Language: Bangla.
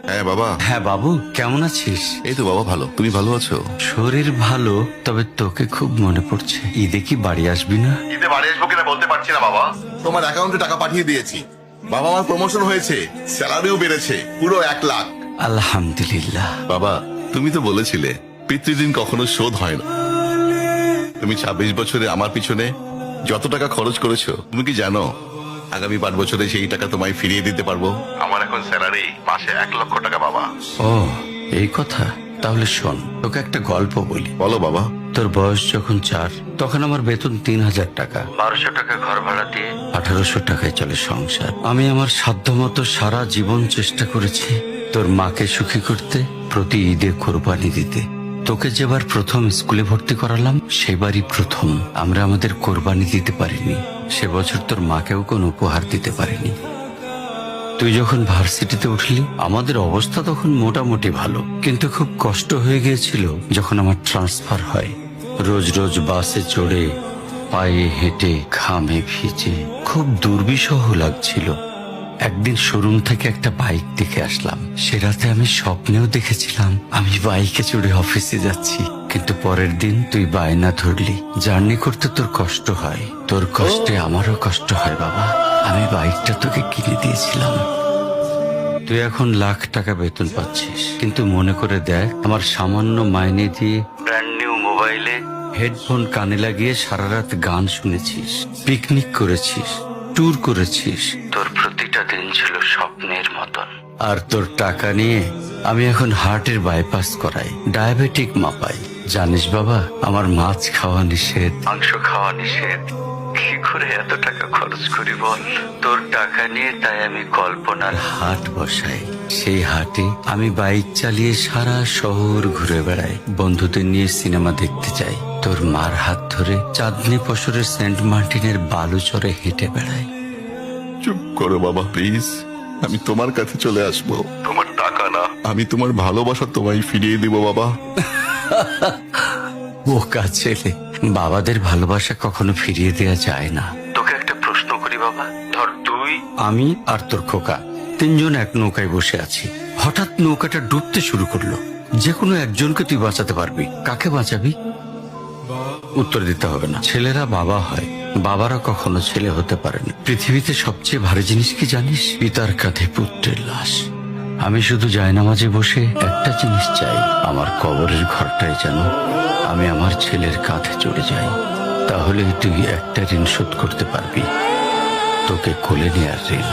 হ্যাঁ বাবা। হ্যাঁ বাবু, কেমন আছিস? এই তো বাবা ভালো, তুমি ভালো আছো? শরীর ভালো, তবে তোকে খুব মনে পড়ছে। ঈদে কি বাড়ি আসবি না? ঈদে বাড়ি আসবো কিনা বলতে পারছি না বাবা। তোমার অ্যাকাউন্টে টাকা পাঠিয়ে দিয়েছি বাবা, আমার প্রমোশন হয়েছে, স্যালারিও বেড়েছে পুরো 1 লাখ। আলহামদুলিল্লাহ। বাবা তুমি তো বলেছিলে পিতৃদিন কখনো শোধ হয় না। তুমি 26 বছরে আমার পিছনে যত টাকা খরচ করেছো, তুমি কি জানো আগামী 5 বছরে সেই টাকা তোমায় ফিরিয়ে দিতে পারবো। আমার এখন স্যালারি মাসে 1 লক্ষ টাকা বাবা। ও, এই কথা। তাহলে শোন, তোকে একটা গল্প বলি। বলো বাবা। তোর বয়স যখন 4, তখন আমার বেতন 3000 টাকা। 1200 টাকা ঘর ভাড়া দিয়ে 1800 টাকায় চলে সংসার। আমি আমার সাধ্যমতো সারা জীবন চেষ্টা করেছি তোর মাকে সুখী করতে, প্রতি ঈদে কোরবানি দিতে। তোকে যেবার প্রথম স্কুলে ভর্তি করালাম, সেবারই প্রথম আমরা আমাদের কোরবানি দিতে পারিনি। সে বছর তোর মাকেও কোনো উপহার দিতে পারিনি। তুই যখন ভার্সিটিতে উঠলি, আমাদের অবস্থা তখন মোটামুটি ভালো, কিন্তু খুব কষ্ট হয়ে গিয়েছিল যখন আমার ট্রান্সফার হয়। রোজ রোজ বাসে চড়ে, পায়ে হেঁটে, ঘামে ভিজে খুব দুর্বিষহ লাগছিল। একদিন শোরুম থেকে একটা বাইক দেখে আসলাম। সে রাতে আমি স্বপ্নেও দেখেছিলাম আমি বাইকে চড়ে অফিসে যাচ্ছি। কিন্তু পরের দিন তুই বায়না ধরলি, জার্নি করতে তোর কষ্ট হয়। তোর কষ্টে আমারও কষ্ট হয় বাবা। আমি বাইকটা তোকে কিনে দিয়েছিলাম। তুই এখন লাখ টাকা বেতন পাচ্ছিস, কিন্তু মনে করে দেখ, আমার সামান্য মাইনে দিয়ে ব্র্যান্ড নিউ মোবাইলে হেডফোন কানে লাগিয়ে সারা রাত গান শুনেছিস, পিকনিক করেছিস, ট্যুর করেছিস। তোর প্রতিটা দিন ছিল স্বপ্নের মতন। আর তোর টাকা নিয়ে আমি এখন হার্টের বাইপাস করাই, ডায়াবেটিক মাপাই। জানিস বাবা, আমার মাছ খাওয়া নিষেধ, মাংস খাওয়া নিষেধ। কি করে এত টাকা খরচ করি বল? তোর টাকা নিয়ে তাই আমি কল্পনার হাট বসাই। সেই হাটে আমি বাইক চালিয়ে সারা শহর ঘুরে বেড়াই, বন্ধুদের নিয়ে সিনেমা দেখতে যাই, তোর মার হাত ধরে চাঁদনি পশরের সেন্ট মার্টিনের বালুচরে হেঁটে বেড়াই। চুপ করো বাবা প্লিজ, আমি তোমার কাছে চলে আসবো। তোমার টাকা না, আমি তোমার ভালোবাসা তোমায় ফিরিয়ে দিব বাবা। বোকা ছেলে, বাবাদের ভালোবাসা কখনো ফিরিয়ে দেয়া যায় না। তোকে একটা প্রশ্ন করি বাবা, ধর তুই, আমি আর তোর খোকা তিনজন এক নৌকায় বসে আছি। হঠাৎ নৌকাটা ডুবতে শুরু করলো। যে কোনো একজনকে তুই বাঁচাতে পারবি, কাকে বাঁচাবি? উত্তর দিতে হবে না। ছেলেরা বাবা হয়, বাবারা কখনো ছেলে হতে পারেনি। পৃথিবীতে সবচেয়ে ভারী জিনিস কি জানিস? পিতার কাঁধে পুত্রের লাশ। আমি শুধু জায়নামাজে বসে একটা জিনিস চাই, আমার কবরের ঘরটায় যেন আমি আমার ছেলের কাঁধে চড়ে যাই। তাহলে তুই একটা ঋণ শোধ করতে পারবি, তোকে কোলে নেয়ার ঋণ।